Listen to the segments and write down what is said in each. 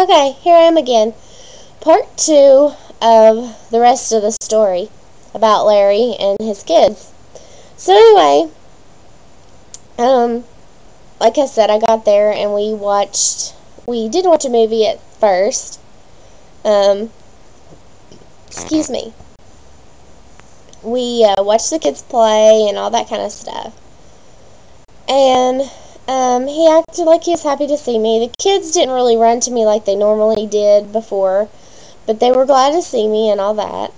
Okay, here I am again. Part 2 of the rest of the story about Larry and his kids. So anyway, like I said, I got there and we did watch a movie at first. Excuse me. We watched the kids play and all that kind of stuff. And he acted like he was happy to see me. The kids didn't really run to me like they normally did before, but they were glad to see me and all that.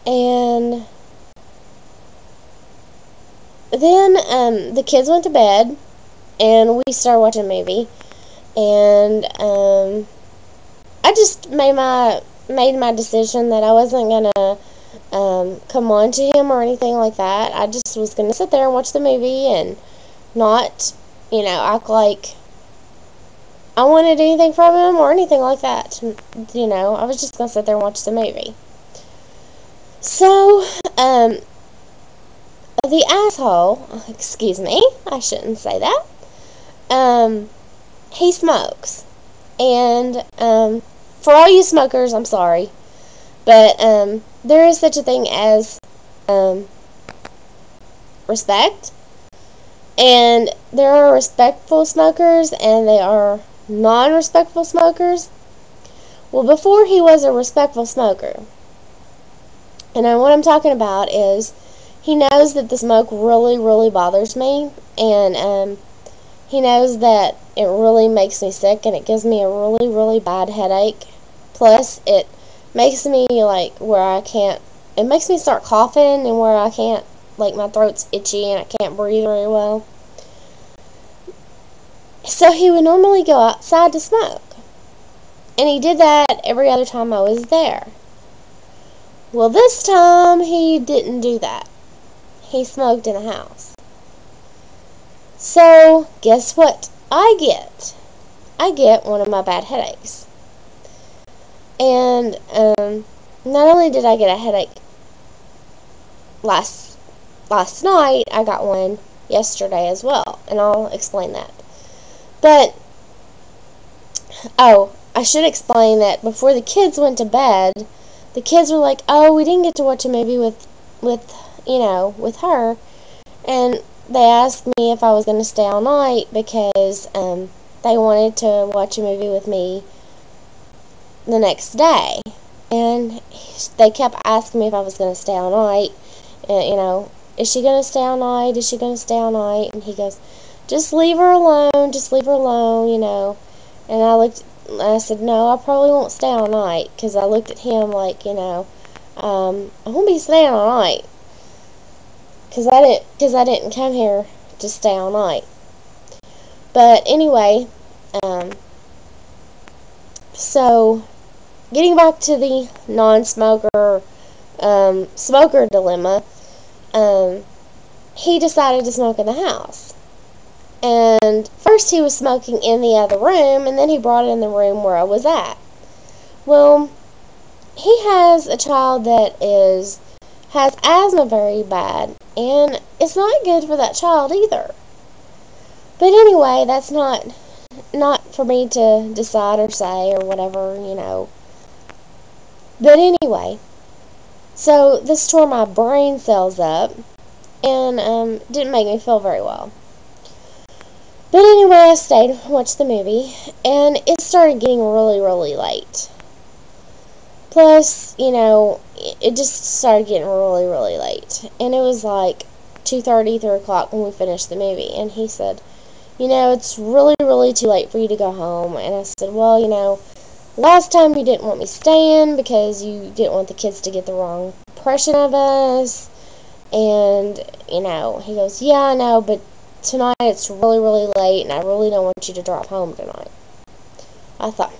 And then the kids went to bed, and we started watching a movie. And I just made my decision that I wasn't gonna come on to him or anything like that. I just was gonna sit there and watch the movie and not, act like I wanted anything from him or anything like that. I was just going to sit there and watch the movie. So, the asshole, excuse me, I shouldn't say that, he smokes. And, for all you smokers, I'm sorry, but, there is such a thing as, respect. And there are respectful smokers, and they are non-respectful smokers. Well, before he was a respectful smoker. And what I'm talking about is he knows that the smoke really, really bothers me. And he knows that it really makes me sick, and it gives me a really, really bad headache. Plus, it makes me, it makes me start coughing, and where I can't, my throat's itchy and I can't breathe very well. So he would normally go outside to smoke. And he did that every other time I was there. Well, this time he didn't do that. He smoked in the house. So, guess what I get? I get one of my bad headaches. And not only did I get a headache last night, I got one yesterday as well, and I'll explain that. But, I should explain that before the kids went to bed, the kids were like, oh, we didn't get to watch a movie with her, and they asked me if I was going to stay all night because they wanted to watch a movie with me the next day. And they kept asking me if I was going to stay all night, and, is she going to stay all night? Is she going to stay all night? And he goes, just leave her alone, And I said, no, I probably won't stay all night, because I looked at him like, I won't be staying all night, because I didn't come here to stay all night. But anyway, so, getting back to the non-smoker, smoker dilemma, he decided to smoke in the house. And first he was smoking in the other room, and then he brought it in the room where I was at. Well, he has a child that has asthma very bad, and it's not good for that child either. But anyway, that's not for me to decide or say or whatever, But anyway, so this tore my brain cells up, and didn't make me feel very well. But anyway, I stayed and watched the movie, and it started getting really, really late. Plus, it just started getting really, really late. And it was like 2:30, 3 o'clock when we finished the movie. And he said, it's really, really too late for you to go home. And I said, well, last time you didn't want me staying because you didn't want the kids to get the wrong impression of us. And, he goes, yeah, I know, but tonight it's really, really late, and I really don't want you to drive home tonight. I thought,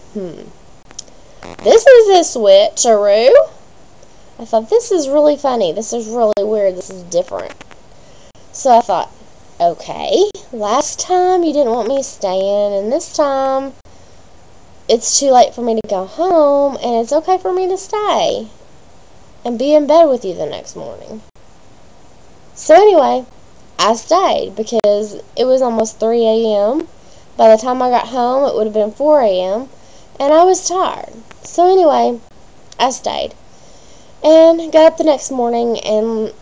this is a switcheroo. I thought, this is really funny. This is really weird. This is different. So I thought, okay, last time you didn't want me staying, and this time it's too late for me to go home, and it's okay for me to stay and be in bed with you the next morning. So anyway, I stayed because it was almost 3 a.m. By the time I got home, it would have been 4 a.m. and I was tired. So anyway, I stayed and got up the next morning and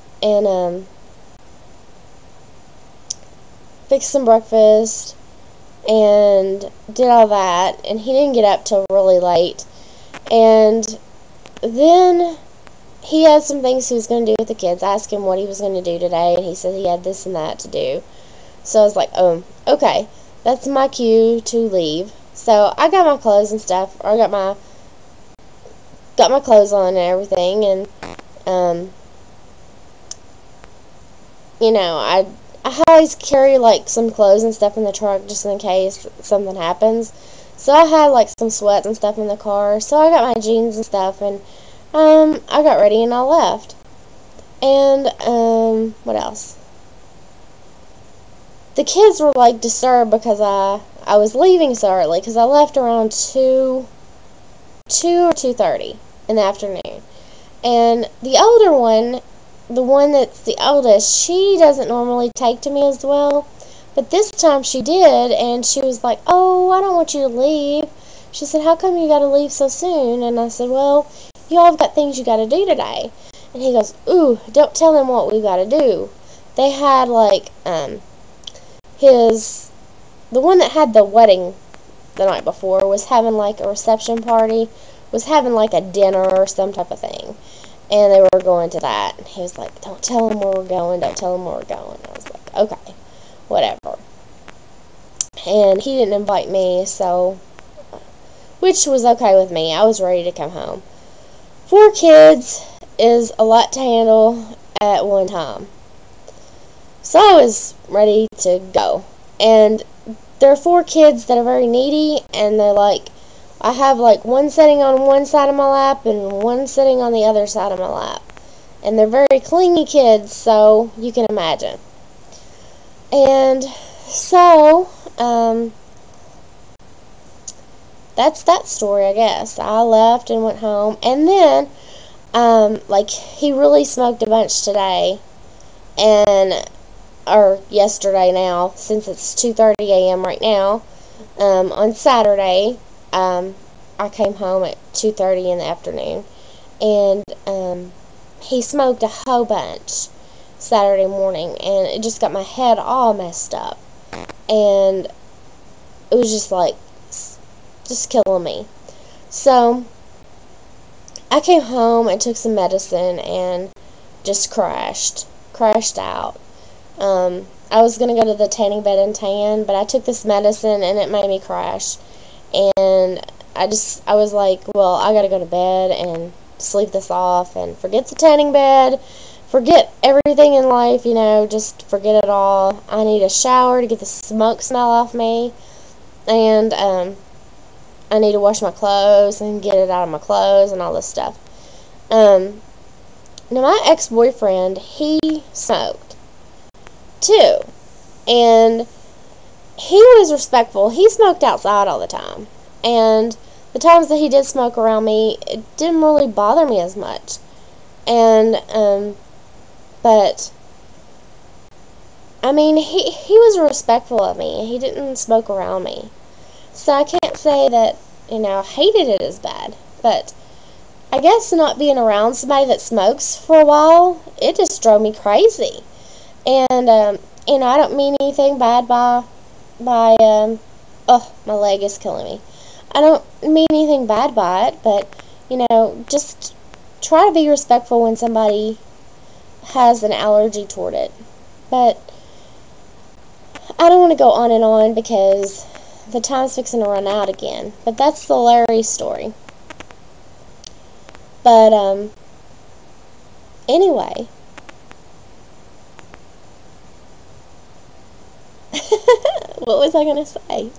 fixed some breakfast and did all that, and he didn't get up till really late. And then he had some things he was going to do with the kids. I asked him what he was going to do today, and he said he had this and that to do. So I was like, oh, okay, that's my cue to leave. So I got my clothes and stuff, or I got my clothes on and everything, and you know, I always carry like some clothes and stuff in the truck just in case something happens. So I had like some sweats and stuff in the car. So I got my jeans and stuff, and I got ready and I left. And what else? The kids were like disturbed because I was leaving so early, because I left around 2 or 2:30 in the afternoon. And the older one, the one that's the oldest, she doesn't normally take to me as well, but this time she did, and she was like, oh, I don't want you to leave. She said, how come you got to leave so soon? And I said, well, you all have got things you got to do today. And he goes, ooh, don't tell them what we got to do. They had like the one that had the wedding the night before was having like a reception party, was having like a dinner or some type of thing, and they were going to that. And he was like, don't tell them where we're going, don't tell them where we're going. I was like, okay, whatever. And he didn't invite me, so, which was okay with me. I was ready to come home. 4 kids is a lot to handle at one time, so I was ready to go. And there are 4 kids that are very needy, and they're like, I have like one sitting on one side of my lap and one sitting on the other side of my lap. And they're very clingy kids, so you can imagine. And so, that's that story, I guess. I left and went home. And then, like, he really smoked a bunch today. Or yesterday now, since it's 2:30 a.m. right now. On Saturday, I came home at 2:30 in the afternoon, and he smoked a whole bunch Saturday morning, and it just got my head all messed up, and it was just like, just killing me. So I came home and took some medicine and just crashed out. I was going to go to the tanning bed and tan, but I took this medicine and it made me crash. And I was like, well, I got to go to bed and sleep this off and forget the tanning bed, forget everything in life, you know, just forget it all. I need a shower to get the smoke smell off me, and I need to wash my clothes and get it out of my clothes and all this stuff. Now, my ex-boyfriend, he smoked too, and he was respectful. He smoked outside all the time, and the times that he did smoke around me, it didn't really bother me as much. And but I mean, he was respectful of me. He didn't smoke around me, so I can't say that, you know, I hated it as bad. But I guess not being around somebody that smokes for a while, it just drove me crazy. And you know, I don't mean anything bad by oh, my leg is killing me. I don't mean anything bad by it, but, you know, just try to be respectful when somebody has an allergy toward it. But I don't want to go on and on because the time's fixing to run out again. But that's the Larry story. But anyway, what was I going to say?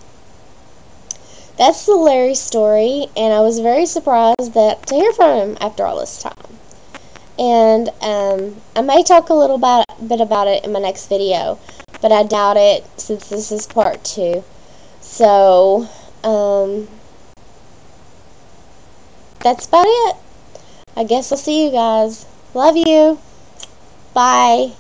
That's the Larry story, and I was very surprised to hear from him after all this time. And I may talk a little bit about it in my next video, but I doubt it since this is part 2. So, that's about it. I guess I'll see you guys. Love you. Bye.